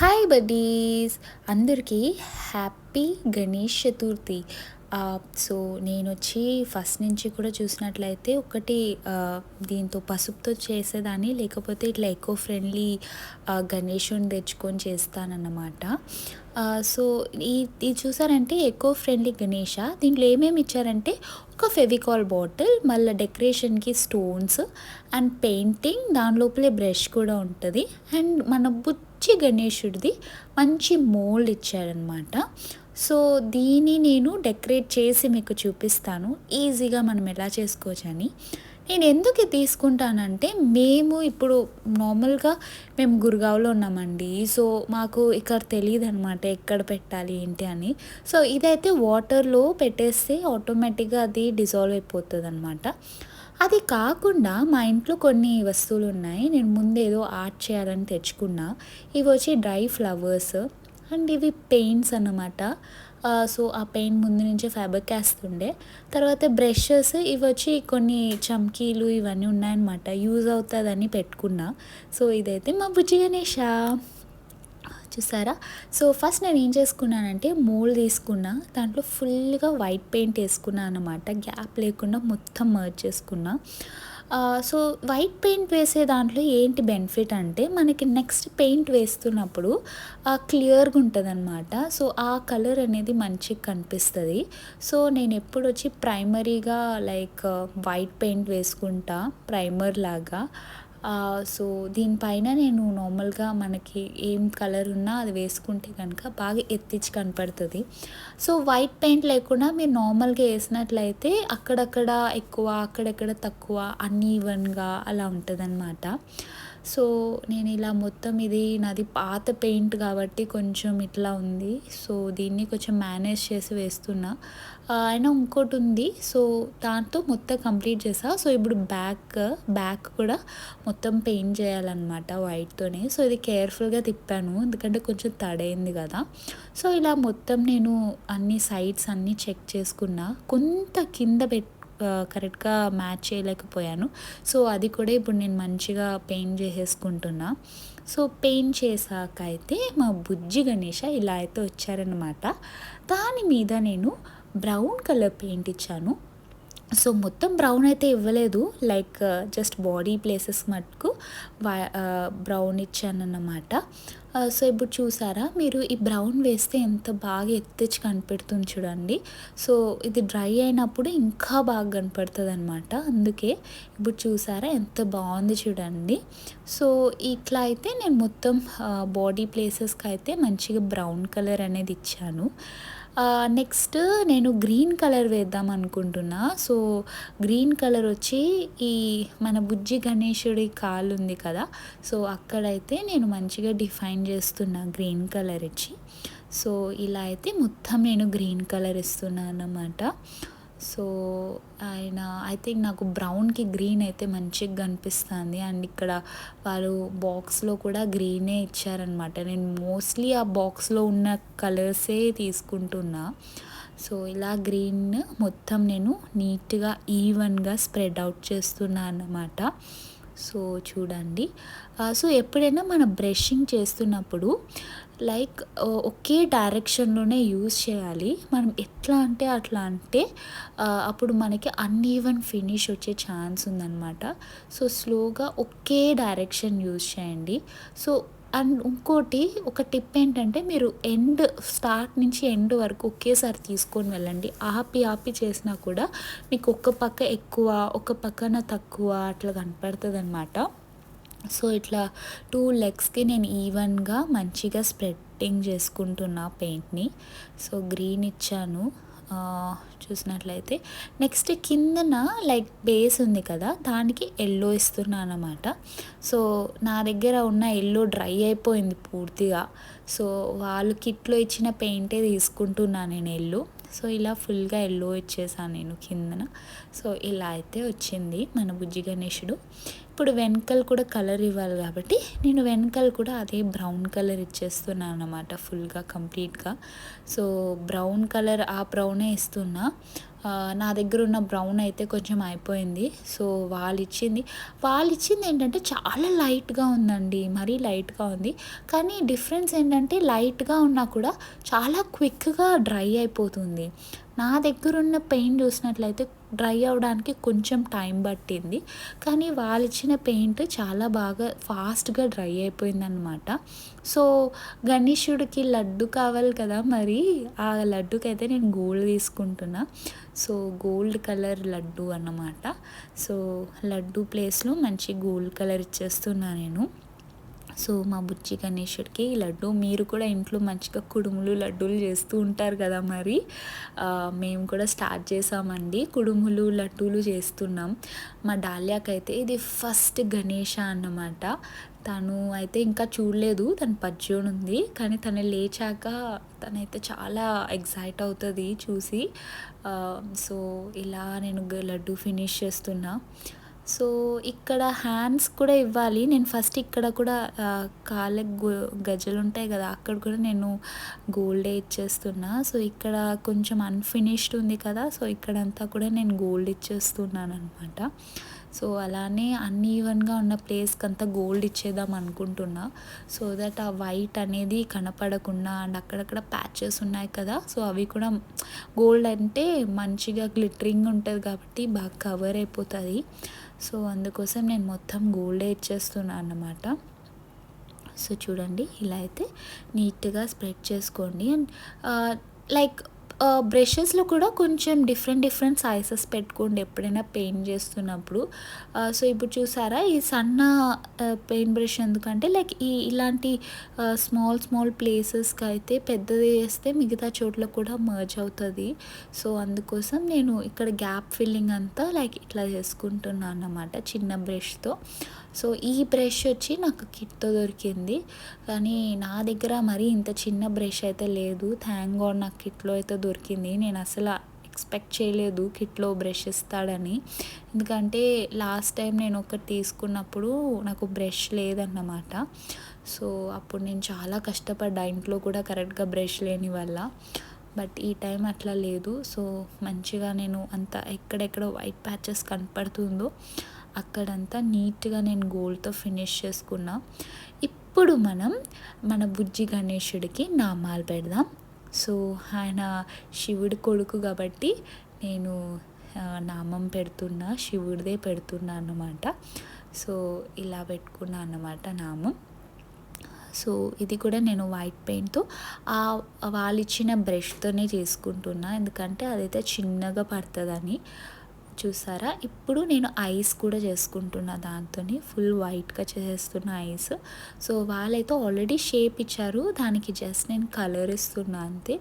Hi buddies, అందరికీ happy Ganesh Chaturthi. So నేనొచ్చి first నుంచి కూడా చూసినట్లయితే ఒకటి దీంతో పసుపుతో చేసేదాన్ని, లేకపోతే ఇట్లా ఎకో ఫ్రెండ్లీ గణేషుని తెచ్చుకొని చేస్తానన్నమాట. సో ఇది చూసారంటే ఎకో ఫ్రెండ్లీ గణేష. దీంట్లో ఏమేమి ఇచ్చారంటే ఒక ఫెవికాల్ బాటిల్, మళ్ళీ డెకరేషన్కి స్టోన్స్ అండ్ పెయింటింగ్, దాని లోపలే బ్రష్ కూడా ఉంటుంది. అండ్ మన బుచ్చి గణేశుడిది మంచి మోల్డ్ ఇచ్చారనమాట. సో దీన్ని నేను డెకరేట్ చేసి మీకు చూపిస్తాను ఈజీగా మనం ఎలా చేసుకోవచ్చని. నేను ఎందుకు ఇది తీసుకుంటానంటే, మేము ఇప్పుడు నార్మల్గా మేము గుర్గావ్లో ఉన్నామండి. సో మాకు ఇక్కడ తెలియదు అనమాట ఎక్కడ పెట్టాలి ఏంటి అని. సో ఇదైతే వాటర్లో పెట్టేస్తే ఆటోమేటిక్గా అది డిజాల్వ్ అయిపోతుంది అనమాట. అది కాకుండా మా ఇంట్లో కొన్ని వస్తువులు ఉన్నాయి, నేను ముందు ఏదో ఆర్ట్ చేయాలని తెచ్చుకున్నా. ఇవి వచ్చి డ్రై ఫ్లవర్స్ అండ్ ఇవి పెయింట్స్ అన్నమాట. సో ఆ పెయింట్ ముందు నుంచే ఫ్యాబ్రిక్ వేస్తుండే. తర్వాత బ్రషెస్, ఇవి వచ్చి కొన్ని చమ్కీలు ఇవన్నీ ఉన్నాయన్నమాట, యూజ్ అవుతుందని పెట్టుకున్నా. సో ఇదైతే మా బుజ్జి గణేష చూసారా. సో ఫస్ట్ నేను ఏం చేసుకున్నానంటే మోల్డ్ తీసుకున్నా, దాంట్లో ఫుల్గా వైట్ పెయింట్ వేసుకున్నాను అనమాట, గ్యాప్ లేకుండా మొత్తం మర్జ్ చేసుకున్నా. సో వైట్ పెయింట్ వేసే దాంట్లో ఏంటి బెనిఫిట్ అంటే, మనకి నెక్స్ట్ పెయింట్ వేస్తున్నప్పుడు క్లియర్గా ఉంటుంది అనమాట. సో ఆ కలర్ అనేది మంచిగా కనిపిస్తుంది. సో నేను ఎప్పుడు వచ్చి ప్రైమరీగా లైక్ వైట్ పెయింట్ వేసుకుంటా ప్రైమర్ లాగా. సో దీనిపైన నేను నార్మల్గా మనకి ఏం కలర్ ఉన్నా అది వేసుకుంటే కనుక బాగా ఎత్తించి కనపడుతుంది. సో వైట్ పెయింట్ లేకుండా మీరు నార్మల్గా వేసినట్లయితే అక్కడక్కడ ఎక్కువ అక్కడక్కడ తక్కువ అన్ఈవెన్గా అలా ఉంటుందన్నమాట. సో నేను ఇలా మొత్తం, ఇది నాది పాత పెయింట్ కాబట్టి కొంచెం ఇట్లా ఉంది. సో దీన్ని కొంచెం మేనేజ్ చేసి వేస్తున్నా. అయినా ఇంకోటి ఉంది, సో దాంతో మొత్తం కంప్లీట్ చేసా. సో ఇప్పుడు బ్యాక్ కూడా మొత్తం పెయింట్ చేయాలన్నమాట వైట్తోనే. సో ఇది కేర్ఫుల్గా తిప్పాను ఎందుకంటే కొంచెం తడైంది కదా. సో ఇలా మొత్తం నేను అన్ని సైడ్స్ అన్నీ చెక్ చేసుకున్నా. కొంత కింద కరెక్ట్గా మ్యాచ్ చేయలేకపోయాను. సో అది కూడా ఇప్పుడు నేను మంచిగా పెయింట్ చేసేసుకుంటున్నా. సో పెయింట్ చేశాక అయితే మా బుజ్జి గణేష ఇలా అయితే వచ్చారనమాట. దాని మీద నేను బ్రౌన్ కలర్ పెయింట్ ఇచ్చాను. సో మొత్తం బ్రౌన్ అయితే ఇవ్వలేదు, లైక్ జస్ట్ బాడీ ప్లేసెస్ మటుకు బ్రౌన్ ఇచ్చానన్నమాట. సో ఇప్పుడు చూసారా మీరు, ఈ బ్రౌన్ వేస్తే ఎంత బాగా ఎత్తిచ్చి కనిపెడుతుంది చూడండి. సో ఇది డ్రై అయినప్పుడు ఇంకా బాగా కనపడుతుంది అనమాట. అందుకే ఇప్పుడు చూసారా ఎంత బాగుంది చూడండి. సో ఇట్లా అయితే నేను మొత్తం బాడీ ప్లేసెస్కి అయితే మంచిగా బ్రౌన్ కలర్ అనేది ఇచ్చాను. నెక్స్ట్ నేను గ్రీన్ కలర్ వేద్దాం అనుకుంటున్నా. సో గ్రీన్ కలర్ వచ్చి ఈ మన బుజ్జి గణేశుడి కాలు ఉంది కదా, సో అక్కడైతే నేను మంచిగా డిఫైన్ చేస్తున్నా గ్రీన్ కలర్ ఇచ్చి. సో ఇలా అయితే మొత్తం నేను గ్రీన్ కలర్ ఇస్తున్నాను అన్నమాట. సో ఆయన ఐ థింక్ నాకు బ్రౌన్కి గ్రీన్ అయితే మంచిగా కనిపిస్తుంది. అండ్ ఇక్కడ వాళ్ళు బాక్స్లో కూడా గ్రీనే ఇచ్చారనమాట. నేను మోస్ట్లీ ఆ బాక్స్లో ఉన్న కలర్సే తీసుకుంటున్నా. సో ఇలా గ్రీన్ మొత్తం నేను నీట్గా ఈవెన్గా స్ప్రెడ్ అవుట్ చేస్తున్నా అన్నమాట. సో చూడండి. సో ఎప్పుడైనా మనం బ్రషింగ్ చేస్తున్నప్పుడు లైక్ ఒకే డైరెక్షన్లోనే యూజ్ చేయాలి. మనం ఎట్లా అంటే అట్లా అంటే అప్పుడు మనకి అన్ఈవెన్ ఫినిష్ వచ్చే ఛాన్స్ ఉందన్నమాట. సో స్లోగా ఒకే డైరెక్షన్ యూజ్ చేయండి. సో అండ్ ఇంకోటి ఒక టిప్ ఏంటంటే, మీరు స్టార్ట్ నుంచి ఎండ్ వరకు ఒకేసారి తీసుకొని వెళ్ళండి. ఆపి చేసినా కూడా మీకు ఒక పక్క ఎక్కువ ఒక పక్కన తక్కువ అట్లా కనపడుతుంది అనమాట. సో ఇట్లా 2 లెగ్స్కి నేను ఈవెన్గా మంచిగా స్ప్రెడ్డింగ్ చేసుకుంటున్నా పెయింట్ని. సో గ్రీన్ ఇచ్చాను చూసినట్లయితే. నెక్స్ట్ కిందన లైక్ బేస్ ఉంది కదా, దానికి ఎల్లో ఇస్తున్నాను అన్నమాట. సో నా దగ్గర ఉన్న ఎల్లో డ్రై అయిపోయింది పూర్తిగా. సో వాళ్ళు కిట్లో ఇచ్చిన పెయింటే తీసుకుంటున్నాను నేను ఎల్లో. సో ఇలా ఫుల్గా ఎల్లో ఇచ్చేసాను నేను కిందన. సో ఇలా అయితే వచ్చింది మన బుజ్జి గణేశుడు. ఇప్పుడు వెనకలు కూడా కలర్ ఇవ్వాలి కాబట్టి నేను వెనకలు కూడా అదే బ్రౌన్ కలర్ ఇచ్చేస్తున్నాను అన్నమాట ఫుల్గా కంప్లీట్గా. సో బ్రౌన్ కలర్ ఆ బ్రౌనే ఇస్తున్నా. నా దగ్గర ఉన్న బ్రౌన్ అయితే కొంచెం అయిపోయింది. సో, వాళ్ళిచ్చింది ఏంటంటే చాలా లైట్‌గా ఉందండి. మరీ లైట్‌గా ఉంది. కానీ డిఫరెన్స్ ఏంటంటే లైట్‌గా ఉన్నా కూడా చాలా క్విక్‌గా డ్రై అయిపోతుంది. నా దగ్గరున్న పెయింట్ చూసినట్లయితే డ్రై అవ్వడానికి కొంచెం టైం పట్టింది. కానీ వాళ్ళిచ్చిన పెయింట్ చాలా బాగా ఫాస్ట్‌గా డ్రై అయిపోయిందనమాట. సో, గణేశుడికి లడ్డు కావాలి కదా! మరి ఆ లడ్డుకైతే నేను గోల్డ్ తీసుకుంటున్నా. సో, గోల్డ్ కలర్ లడ్డు అన్నమాట. సో, లడ్డు ప్లేస్‌లో మంచి గోల్డ్ కలర్ ఇచ్చేస్తున్నా నేను. సో, మా బుజ్జి గణేశుడికి లడ్డు మీరు కూడా ఇంట్లో మంచిగా కుడుములు, లడ్డూలు చేస్తూ ఉంటారు కదా మరి. మేము కూడా స్టార్ట్ చేసామండి. కుడుములు, లడ్డూలు చేస్తున్నాం. మా డాలియాకైతే ఇది ఫస్ట్ గణేష అన్నమాట. తను అయితే ఇంకా చూడలేదు. తను పజ్జోనుంది. కానీ తను లేచాక తనైతే చాలా ఎక్సైట్ అవుతది చూసి. సో, ఇలా నేను లడ్డు ఫినిష్ చేస్తున్నా. సో, ఇక్కడ హ్యాండ్స్ కూడా ఇవ్వాలి. నేను ఫస్ట్ ఇక్కడ కూడా కాళ్ళకి గజ్జెలుంటాయి గదా! అక్కడ కూడా నేను గోల్డే ఇచ్చేస్తున్నా. సో, ఇక్కడ కొంచెం అన్‌ఫినిష్డ్ ఉంది కదా! సో, ఇక్కడంతా కూడా నేను గోల్డ్ ఇచ్చేస్తున్నాననమాట. సో, అలానే అన్‌ఈవెన్‌గా ఉన్న ప్లేస్‌కంతా గోల్డ్ ఇచ్చేద్దాం అనుకుంటున్నా. సో దట్ ఆ వైట్ అనేది కనపడకుండా అండ్ అక్కడక్కడ ప్యాచెస్ ఉన్నాయి కదా! సో, అవి కూడా గోల్డ్ అంటే మంచిగా గ్లిటరింగ్ ఉంటది కాబట్టి బాగా కవర్ అయిపోతది. సో, అందుకోసం నేను మొత్తం గోల్డే ఇచ్చేస్తున్నా అన్నమాట. సో, చూడండి ఇలా అయితే నీట్‌గా స్ప్రెడ్ చేసుకోండి. అండ్ లైక్ బ్రషెస్‌లో కూడా కొంచెం డిఫరెంట్ సైజెస్ పెట్టుకోండి ఎప్పుడైనా పెయింట్ చేస్తున్నప్పుడు. సో, ఇప్పుడు చూసారా ఈ సన్న పెయింట్ బ్రష్ ఎందుకంటే లైక్ ఇలాంటి స్మాల్ ప్లేసెస్‌కి అయితే పెద్దది వేస్తే మిగతా చోట్ల కూడా మర్జ్ అవుతది. సో, అందుకోసం నేను ఇక్కడ గ్యాప్ ఫిల్లింగ్ అంతా లైక్ ఇట్లా చేసుకుంటున్నా అన్నమాట చిన్న బ్రష్‌తో. సో, ఈ బ్రష్ వచ్చి నాకు కిట్‌తో దొరికింది. కానీ నా దగ్గర మరీ ఇంత చిన్న బ్రష్ అయితే లేదు. థ్యాంక్ గాడ్ నాకు కిట్‌లో అయితే దొరికింది. నేను అసల ఎక్స్‌పెక్ట్ చేయలేదు కిట్‌లో బ్రష్ ఇస్తాడని. ఎందుకంటే లాస్ట్ టైం నేను ఒకటి తీసుకున్నప్పుడు నాకు బ్రష్ లేదన్నమాట. సో, అప్పుడు నేను చాలా కష్టపడ్డా ఇంట్లో కూడా కరెక్ట్‌గా బ్రష్ లేని వల్ల. బట్ ఈ టైం అట్లా లేదు. సో, మంచిగా నేను అంత ఎక్కడెక్కడ వైట్ ప్యాచెస్ కనపడుతుందో అక్కడంతా నీట్‌గా నేను గోల్డ్‌తో ఫినిష్ చేసుకున్నా. ఇప్పుడు మనం మన బుజ్జి గణేశుడికి నామాలు పెడదాం. సో, ఆయన శివుడి కొడుకు కాబట్టి నేను నామం పెడుతున్నా. శివుడిదే పెడుతున్నా అన్నమాట. సో, ఇలా పెట్టుకున్నా అన్నమాట నామం. సో, ఇది కూడా నేను వైట్ పెయింట్‌తో వాళ్ళిచ్చిన బ్రష్‌తోనే చేసుకుంటున్నా. ఎందుకంటే అదైతే చిన్నగా పడతదని. చూసారా? ఇప్పుడు నేను ఐస్ కూడా చేసుకుంటున్నా దాంతోని. ఫుల్ వైట్‌గా చేసేస్తున్నా ఐస్. సో, వాళ్ళైతే ఆల్రెడీ షేప్ ఇచ్చారు. దానికి జస్ట్ నేను కలర్ ఇస్తున్నా అంతే.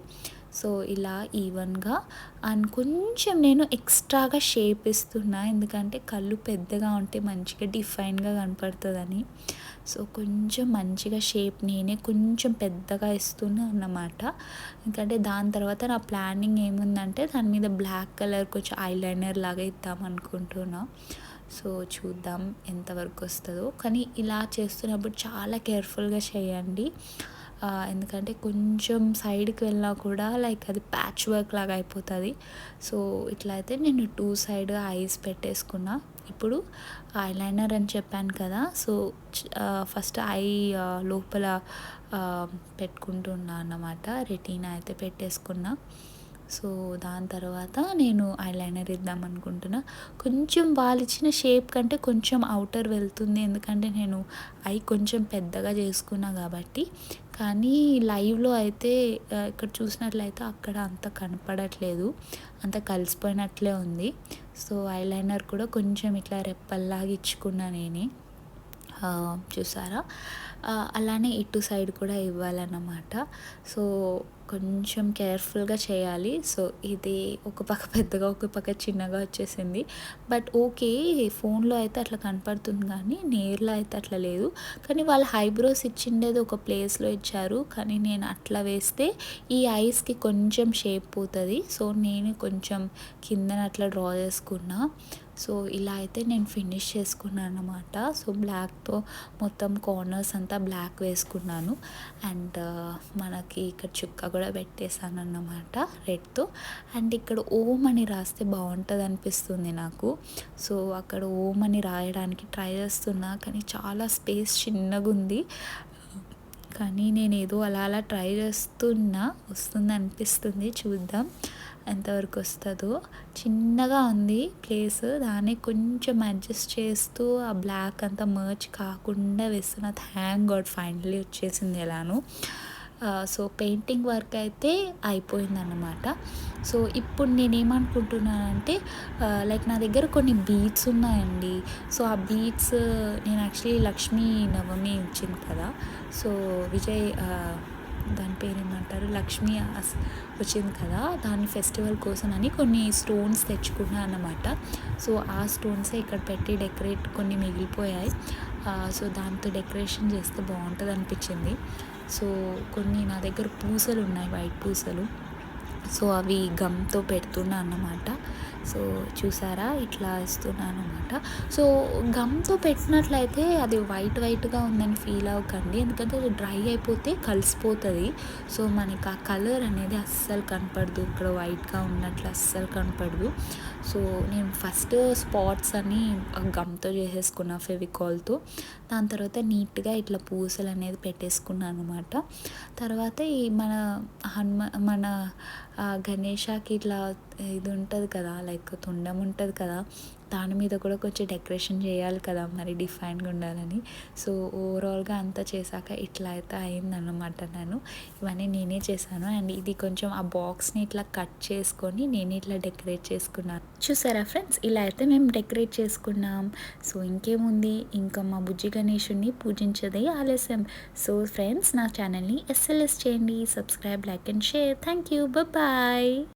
సో, ఇలా ఈవెన్‌గా అండ్ కొంచెం నేను ఎక్స్ట్రాగా షేప్ ఇస్తున్నా. ఎందుకంటే కళ్ళు పెద్దగా ఉంటే మంచిగా డిఫైన్‌గా కనపడుతదని. సో, కొంచెం మంచిగా షేప్ నేనే కొంచెం పెద్దగా ఇస్తున్నా అన్నమాట. ఎందుకంటే దాని తర్వాత నా ప్లానింగ్ ఏముందంటే దాని మీద బ్లాక్ కలర్ కొంచెం ఐలైనర్ లాగా ఇద్దామనుకుంటున్నా. సో, చూద్దాం ఎంతవరకు వస్తుందో. కానీ ఇలా చేస్తున్నప్పుడు చాలా కేర్ఫుల్‌గా చేయండి. ఎందుకంటే కొంచెం సైడ్‌కి వెళ్ళినా కూడా లైక్ అది ప్యాచ్ వర్క్ లాగా అయిపోతది. సో, ఇట్లా అయితే నేను 2 సైడ్ ఐస్ పెట్టేసుకున్నా. ఇప్పుడు ఐలైనర్ అని చెప్పాను కదా! సో, ఫస్ట్ లోపల పెట్టుకుంటున్నా అన్నమాట. రెటీనా అయితే పెట్టేసుకున్నా. సో, దాని తర్వాత నేను ఐలైనర్ ఇద్దాం అనుకుంటున్నా. కొంచెం వాళ్ళిచ్చిన షేప్ కంటే కొంచెం ఔటర్ వెళ్తుంది. ఎందుకంటే నేను కొంచెం పెద్దగా చేసుకున్నా కాబట్టి. కానీ లైవ్‌లో అయితే ఇక్కడ చూసినట్లయితే అక్కడ అంత కనపడట్లేదు. అంత కలిసిపోయినట్లే ఉంది. సో, ఐలైనర్ కూడా కొంచెం ఇట్లా రెప్పల్లాగా ఇచ్చుకున్నా నేనే. చూసారా? అలానే ఇటు సైడ్ కూడా ఇవ్వాలన్నమాట. సో, కొంచెం కేర్ఫుల్‌గా చేయాలి. సో, ఇది ఒక పక్క పెద్దగా, ఒక పక్క చిన్నగా వచ్చేసింది. But okay. ఫోన్‌లో అయితే అట్లా కనపడుతుంది కానీ నేర్‌లో అయితే అట్లా లేదు. కానీ వాళ్ళు ఐబ్రోస్ ఇచ్చిండేది ఒక ప్లేస్‌లో ఇచ్చారు. కానీ నేను అట్లా వేస్తే ఈ ఐస్‌కి కొంచెం షేప్ పోతది. సో, నేను కొంచెం కిందన అట్లా డ్రా చేసుకున్నా. సో ఇలా అయితే నేను ఫినిష్ చేసుకున్నాను అనమాట. సో బ్లాక్‌తో మొత్తం కార్నర్స్ అంతా బ్లాక్ వేసుకున్నాను. అండ్ మనకి ఇక్కడ చుక్క కూడా పెట్టేసానన్నమాట రెడ్‌తో. అండ్ ఇక్కడ ఓం అని రాస్తే బాగుంటుంది అనిపిస్తుంది నాకు. సో అక్కడ ఓం అని రాయడానికి ట్రై చేస్తున్నా, కానీ చాలా స్పేస్ చిన్నగుంది. కానీ నేను ఏదో అలా అలా ట్రై చేస్తున్నా, వస్తుంది అనిపిస్తుంది. చూద్దాం ఎంతవరకు వస్తుందో. చిన్నగా ఉంది ప్లేస్, దాన్ని కొంచెం అడ్జస్ట్ చేస్తూ ఆ బ్లాక్ అంతా మర్చ్ కాకుండా వేస్తున్న. థ్యాంక్ గాడ్ ఫైనల్లీ వచ్చేసింది ఎలానో. సో పెయింటింగ్ వర్క్ అయితే అయిపోయిందన్నమాట. సో ఇప్పుడు నేనేమనుకుంటున్నానంటే లైక్ నా దగ్గర కొన్ని బీడ్స్ ఉన్నాయండి. సో ఆ బీడ్స్ నేను యాక్చువల్లీ లక్ష్మీ నవమి వచ్చింది కదా, సో విజయ్ దాని పేరు ఏమంటారు, లక్ష్మీ వచ్చింది కదా, దాని ఫెస్టివల్ కోసం అని కొన్ని స్టోన్స్ తెచ్చుకున్నా అన్నమాట. సో ఆ స్టోన్సే ఇక్కడ పెట్టి డెకరేట్ కొన్ని మిగిలిపోయాయి. సో దాంతో డెకరేషన్ చేస్తే బాగుంటుంది అనిపించింది. సో కొన్ని నా దగ్గర పూసలు ఉన్నాయి, వైట్ పూసలు. సో అవి గమ్తో పెడుతున్నా అన్నమాట. సో చూసారా ఇట్లా ఇస్తున్నాను అనమాట. సో గమ్తో పెట్టినట్లయితే అది వైట్గా ఉందని ఫీల్ అవ్వకండి, ఎందుకంటే అది డ్రై అయిపోతే కలిసిపోతుంది. సో మనకి ఆ కలర్ అనేది అస్సలు కనపడదు, ఇక్కడ వైట్గా ఉన్నట్లు అస్సలు కనపడదు. సో నేను ఫస్ట్ స్పాట్స్ అన్నీ గమ్తో చేసేసుకున్నా ఫెవికాల్తో. దాని తర్వాత నీట్గా ఇట్లా పూసలు అనేది పెట్టేసుకున్నాను అనమాట. తర్వాత ఈ మన గణేషకి ఇట్లా ఇది ఉంటుంది కదా, లైక్ తొండం ఉంటుంది కదా, దాని మీద కూడా కొంచెం డెకరేషన్ చేయాలి కదా మరి డిఫైన్గా ఉండాలని. సో ఓవరాల్గా అంతా చేశాక ఇట్లా అయితే అయిందన్నమాట. ఇవన్నీ నేనే చేశాను. అండ్ ఇది కొంచెం ఆ బాక్స్ని ఇట్లా కట్ చేసుకొని నేను ఇట్లా డెకరేట్ చేసుకున్నాను. చూసారా ఫ్రెండ్స్, ఇలా అయితే మేము డెకరేట్ చేసుకున్నాం. సో ఇంకేముంది, ఇంకా మా బుజ్జి గణేషుని పూజించదే ఆలస్యం. సో ఫ్రెండ్స్, నా ఛానల్ని ఎస్ఎల్ఎస్ చేయండి, subscribe, like and share. Thank you, bye.